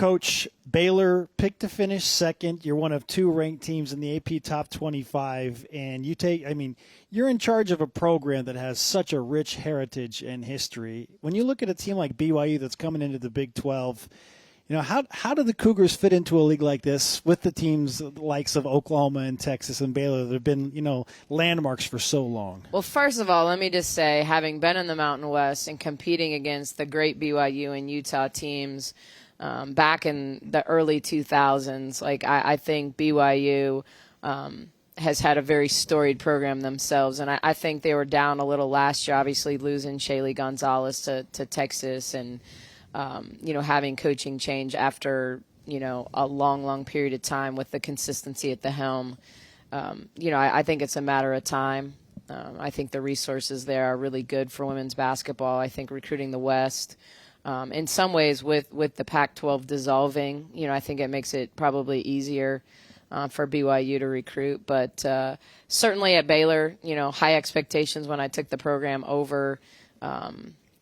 coach Baylor, picked to finish second. You're one of 2 ranked teams in the AP Top 25, and you're in charge of a program that has such a rich heritage and history. When you look at a team like BYU that's coming into the Big 12, how do the Cougars fit into a league like this with the teams likes of Oklahoma and Texas and Baylor that have been, landmarks for so long? Well, first of all, let me just say, having been in the Mountain West and competing against the great BYU and Utah teams back in the early 2000s, I think BYU has had a very storied program themselves, and I think they were down a little last year, obviously losing Shaylee Gonzalez to Texas and having coaching change after, a long period of time with the consistency at the helm. I think it's a matter of time. I think the resources there are really good for women's basketball. I think recruiting the West, in some ways with the Pac-12 dissolving, I think it makes it probably easier for BYU to recruit. But certainly at Baylor, high expectations when I took the program over.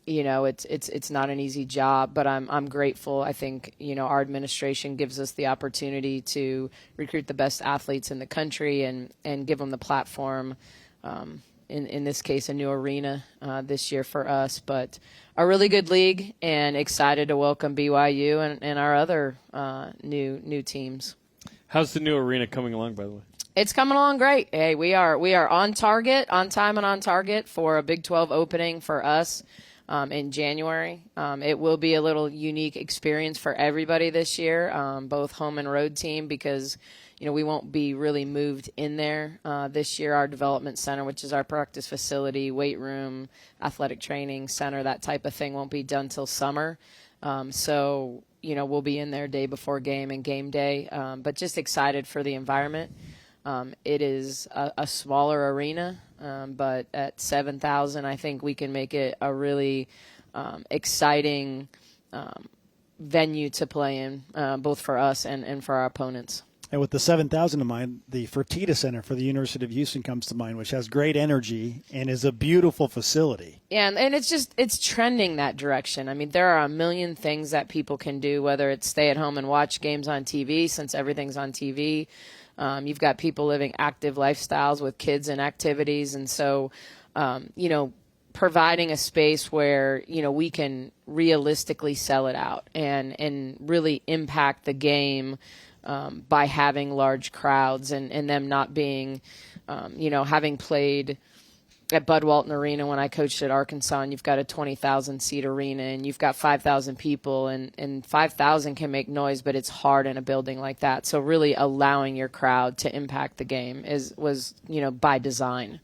It's not an easy job, but I'm grateful. I think, our administration gives us the opportunity to recruit the best athletes in the country and give them the platform, in this case, a new arena this year for us. But a really good league, and excited to welcome BYU and our other new teams. How's the new arena coming along, by the way? It's coming along great. Hey, we are on target, on time and on target for a Big 12 opening for us. In January. It will be a little unique experience for everybody this year, both home and road team, because, we won't be really moved in there this year. Our development center, which is our practice facility, weight room, athletic training center, that type of thing won't be done till summer. So, we'll be in there day before game and game day, but just excited for the environment. It is a smaller arena, but at 7,000, I think we can make it a really exciting venue to play in, both for us and for our opponents. And with the 7,000 in mind, the Fertitta Center for the University of Houston comes to mind, which has great energy and is a beautiful facility. Yeah, and it's trending that direction. I mean, there are a million things that people can do, whether it's stay at home and watch games on TV, since everything's on TV. You've got people living active lifestyles with kids and activities. And so, providing a space where, we can realistically sell it out and really impact the game by having large crowds and them not being, having played at Bud Walton Arena when I coached at Arkansas, and you've got a 20,000-seat arena, and you've got 5,000 people, and 5,000 can make noise, but it's hard in a building like that. So really allowing your crowd to impact the game was by design.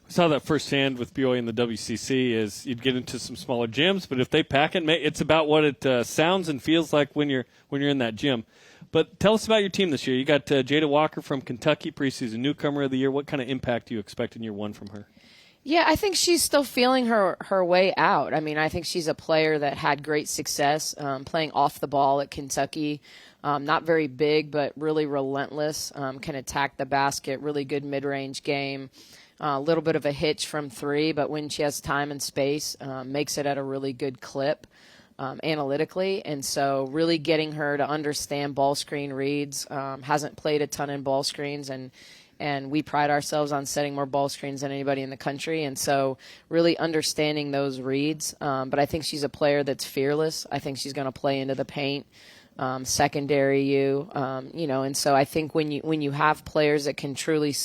We saw that firsthand with BYU and the WCC. Is you'd get into some smaller gyms, but if they pack it, it's about what it sounds and feels like when you're in that gym. But tell us about your team this year. You got Jada Walker from Kentucky, preseason newcomer of the year. What kind of impact do you expect in year one from her? Yeah, I think she's still feeling her way out. I mean, I think she's a player that had great success playing off the ball at Kentucky. Not very big, but really relentless, can attack the basket, really good mid-range game. A little bit of a hitch from three, but when she has time and space, makes it at a really good clip analytically. And so really getting her to understand ball screen reads, hasn't played a ton in ball screens, and we pride ourselves on setting more ball screens than anybody in the country. And so really understanding those reads. But I think she's a player that's fearless. I think she's going to play into the paint, secondary and so I think when you have players that can truly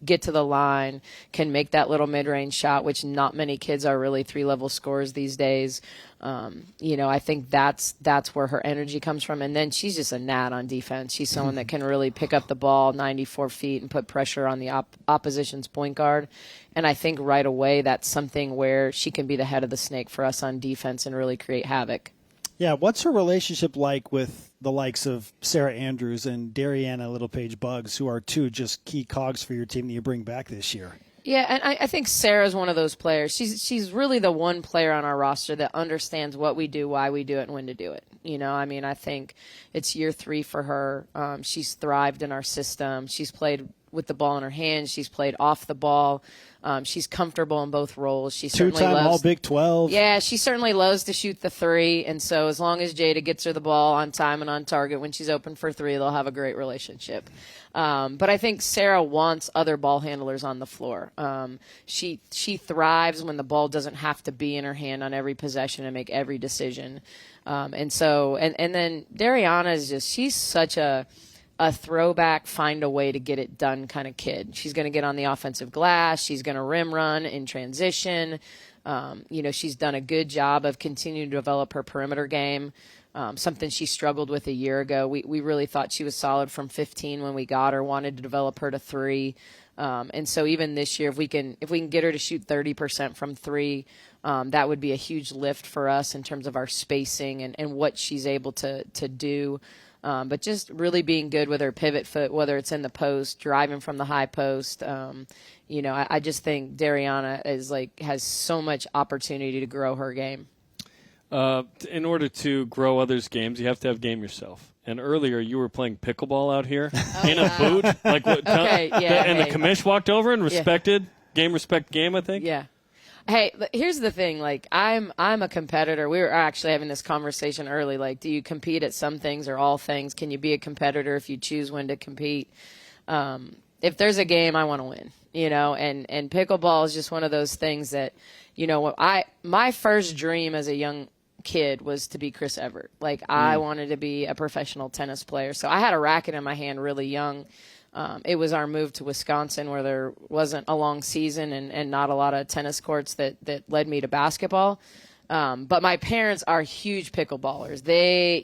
get to the line, can make that little mid-range shot, which not many kids are really three-level scorers these days. I think that's where her energy comes from. And then she's just a gnat on defense. She's someone that can really pick up the ball 94 feet and put pressure on the opposition's point guard. And I think right away that's something where she can be the head of the snake for us on defense and really create havoc. Yeah, what's her relationship like with the likes of Sarah Andrews and Dariana Littlepage Buggs, who are two just key cogs for your team that you bring back this year? Yeah, and I think Sarah's one of those players. She's really the one player on our roster that understands what we do, why we do it, and when to do it. I mean, I think it's year 3 for her. She's thrived in our system. She's played with the ball in her hands. She's played off the ball. She's comfortable in both roles. She certainly Two-time loves All Big 12. Yeah, she certainly loves to shoot the 3, and so as long as Jada gets her the ball on time and on target when she's open for 3, they'll have a great relationship. But I think Sarah wants other ball handlers on the floor. She thrives when the ball doesn't have to be in her hand on every possession and make every decision. And then Dariana is she's such a throwback, find a way to get it done kind of kid. She's going to get on the offensive glass. She's going to rim run in transition. She's done a good job of continuing to develop her perimeter game, something she struggled with a year ago. We really thought she was solid from 15 when we got her, wanted to develop her to 3. And so even this year, if we can get her to shoot 30% from 3, that would be a huge lift for us in terms of our spacing and what she's able to do. But just really being good with her pivot foot, whether it's in the post, driving from the high post. I just think Dariana has so much opportunity to grow her game. In order to grow others' games, you have to have game yourself. And earlier, you were playing pickleball out here in a boot. Like what? Okay, yeah. And the commish walked over and respected game, respect game. I think. Yeah. Hey, here's the thing. Like, I'm a competitor. We were actually having this conversation early. Like, do you compete at some things or all things? Can you be a competitor if you choose when to compete? If there's a game, I want to win. And pickleball is just one of those things that, my first dream as a young kid was to be Chris Evert. Like, I wanted to be a professional tennis player. So I had a racket in my hand really young. It was our move to Wisconsin where there wasn't a long season and not a lot of tennis courts that led me to basketball. But my parents are huge pickleballers. They,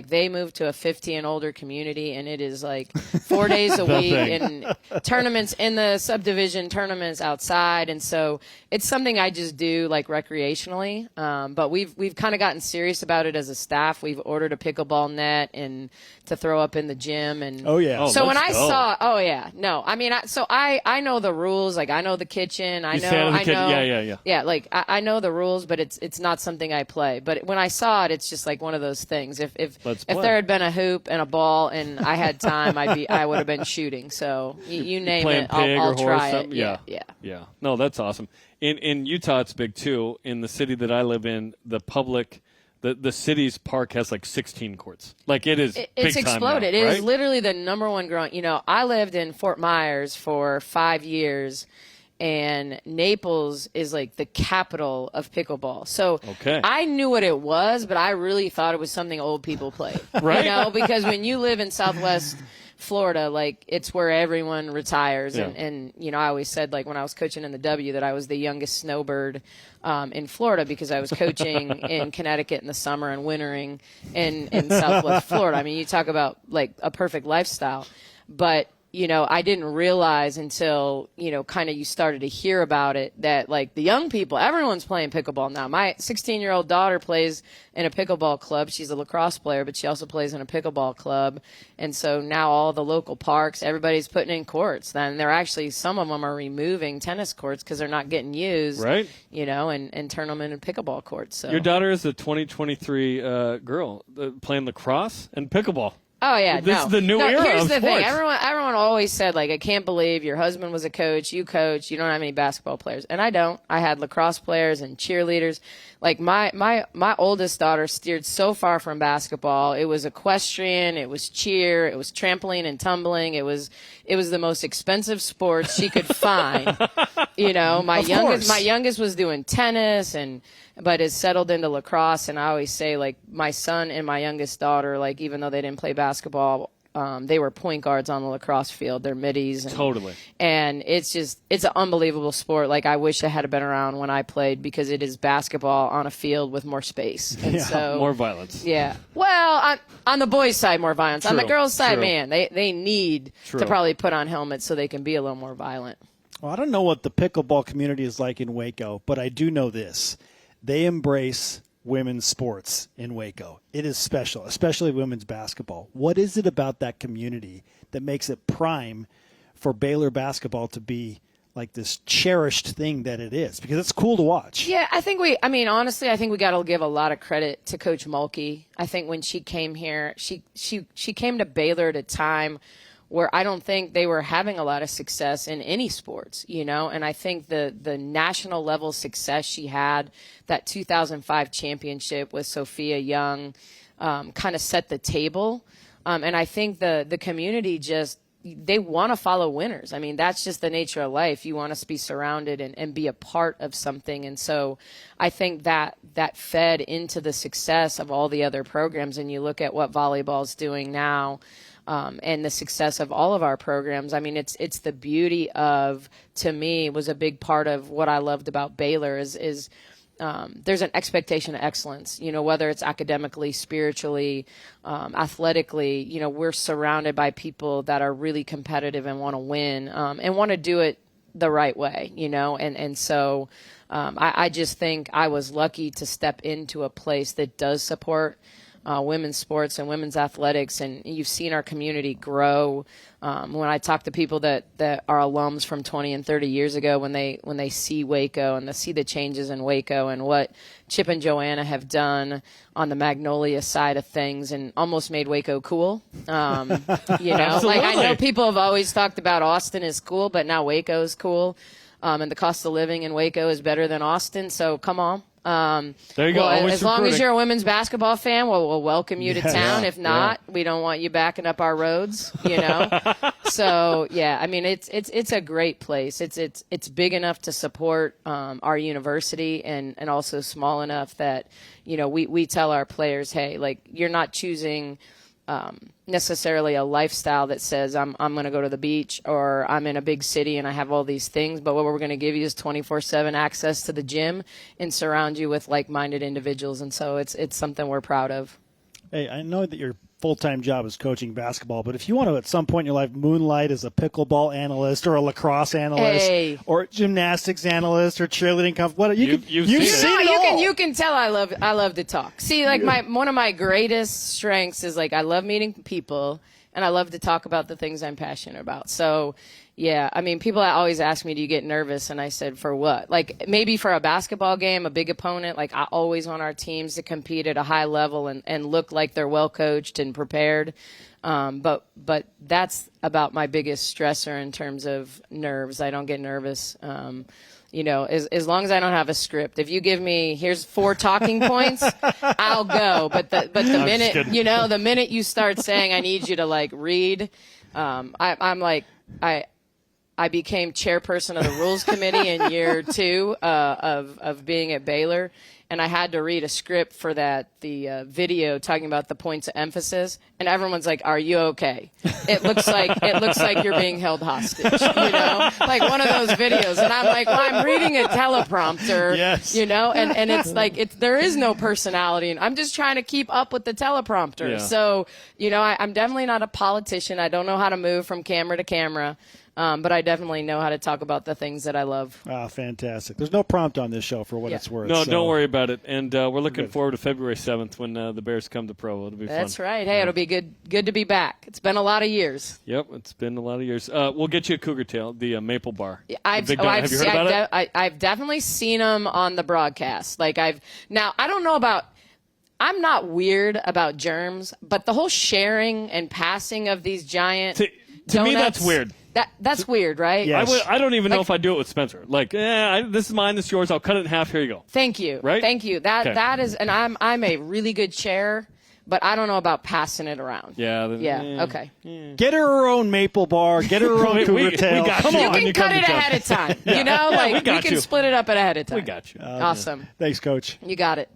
they moved to a 50 and older community, and it is 4 days a week and tournaments in the subdivision, tournaments outside. And so it's something I just do recreationally. But we've kind of gotten serious about it as a staff. We've ordered a pickleball net and to throw up in the gym. And oh yeah. So when I saw, I know the rules. I know the kitchen. I know. Yeah. I know the rules, but it's not something I play. But when I saw it, it's just one of those things. If there had been a hoop and a ball and I had time, I would have been shooting. So you name it, I'll try it. Yeah. No, that's awesome. In Utah, it's big too. In the city that I live in, the city's park has 16 courts. It's exploded. Now, right? It is literally the number one growing. I lived in Fort Myers for 5 years. And Naples is the capital of pickleball. So I knew what it was, but I really thought it was something old people played. Right? Because when you live in Southwest Florida, it's where everyone retires. Yeah. And I always said, when I was coaching in the W, that I was the youngest snowbird in Florida because I was coaching in Connecticut in the summer and wintering in Southwest Florida. I mean, you talk about a perfect lifestyle. But I didn't realize until, kind of you started to hear about it that the young people, everyone's playing pickleball now. My 16-year-old daughter plays in a pickleball club. She's a lacrosse player, but she also plays in a pickleball club. And so now all the local parks, everybody's putting in courts. Then they're actually, some of them are removing tennis courts because they're not getting used, right? And turn them into pickleball courts. So your daughter is a 2023 girl playing lacrosse and pickleball. Oh, yeah, This is the new era here's of the sports. thing. Everyone always said, I can't believe your husband was a coach, you coach, you don't have any basketball players. And I don't. I had lacrosse players and cheerleaders. My oldest daughter steered so far from basketball. It was equestrian, it was cheer, it was trampoline and tumbling. It was the most expensive sport she could find. My youngest was doing tennis but has settled into lacrosse. And I always say, my son and my youngest daughter, even though they didn't play basketball, they were point guards on the lacrosse field. They're middies. Totally. And it's an unbelievable sport. I wish I had been around when I played because it is basketball on a field with more space. And so, more violence. Yeah. Well, on the boys' side, more violence. True. On the girls' side, True. man, they need True. to probably put on helmets so they can be a little more violent. Well, I don't know what the pickleball community is like in Waco, but I do know this. They embrace women's sports in Waco. It is special, especially women's basketball. What is it about that community that makes it prime for Baylor basketball to be like this cherished thing that it is, because it's cool to watch. Yeah, honestly, I think we got to give a lot of credit to Coach Mulkey. I think when she came here, she came to Baylor at a time where I don't think they were having a lot of success in any sports, and I think the national level success she had, that 2005 championship with Sophia Young, kind of set the table. And I think the community they want to follow winners. I mean, that's just the nature of life. You want to be surrounded and be a part of something. And so I think that fed into the success of all the other programs. And you look at what volleyball's doing now, and the success of all of our programs. I mean, it's the beauty of, to me, was a big part of what I loved about Baylor is there's an expectation of excellence, whether it's academically, spiritually, athletically. We're surrounded by people that are really competitive and want to win, and want to do it the right way, and so I just think I was lucky to step into a place that does support women's sports and women's athletics, and you've seen our community grow. When I talk to people that are alums from 20 and 30 years ago, when they see Waco and they see the changes in Waco and what Chip and Joanna have done on the Magnolia side of things and almost made Waco cool. Like I know people have always talked about Austin is cool, but now Waco is cool. And the cost of living in Waco is better than Austin. So come on. There you go. As long as you're a women's basketball fan, we'll welcome you to town. Yeah, if not, we don't want you backing up our roads, So yeah, I mean, it's a great place. It's big enough to support our university, and also small enough that we tell our players, hey, like, you're not choosing necessarily a lifestyle that says I'm going to go to the beach, or I'm in a big city and I have all these things, but what we're going to give you is 24/7 access to the gym and surround you with like-minded individuals. And so it's something we're proud of. Hey, I know that your full-time job is coaching basketball, but if you want to at some point in your life moonlight as a pickleball analyst or a lacrosse analyst or gymnastics analyst or cheerleading you've seen it all. You can tell I love to talk. See, like one of my greatest strengths is, like, I love meeting people and I love to talk about the things I'm passionate about. So yeah, I mean, people always ask me, do you get nervous? And I said, for what? Like, maybe for a basketball game, a big opponent. Like, I always want our teams to compete at a high level and look like they're well coached and prepared. But that's about my biggest stressor in terms of nerves. I don't get nervous. As long as I don't have a script. If you give me, here's 4 talking points, I'll go. But the minute, the minute you start saying I need you to, like, read, I became chairperson of the rules committee in year 2 of being at Baylor, and I had to read a script for the video talking about the points of emphasis, and everyone's like, "Are you okay?" It looks like you're being held hostage, like one of those videos. And I'm like, "Well, I'm reading a teleprompter, yes. and it's like there is no personality, and I'm just trying to keep up with the teleprompter." Yeah. So, I'm definitely not a politician. I don't know how to move from camera to camera. But I definitely know how to talk about the things that I love. Ah, fantastic. There's no prompt on this show for what it's worth. No, don't worry about it. And we're looking forward to February 7th when the Bears come to pro. It'll be fun. That's right. Hey, it'll be good to be back. It's been a lot of years. Yep, it's been a lot of years. We'll get you a Cougar Tail, the Maple Bar. Have you heard about it? I've definitely seen them on the broadcast. Now, I don't know about – I'm not weird about germs, but the whole sharing and passing of these giant to me, donuts, that's weird. That's weird, right? Yes. I don't even know if I do it with Spencer. Like, this is mine, this is yours. I'll cut it in half. Here you go. Thank you. Right? Thank you. That is, and I'm a really good chair, but I don't know about passing it around. Yeah. Okay. Get her own Maple Bar. Get her own Cougar Tail. We got Come you. on. You can cut it ahead of time. We can split it up ahead of time. We got you. Awesome. Thanks, Coach. You got it.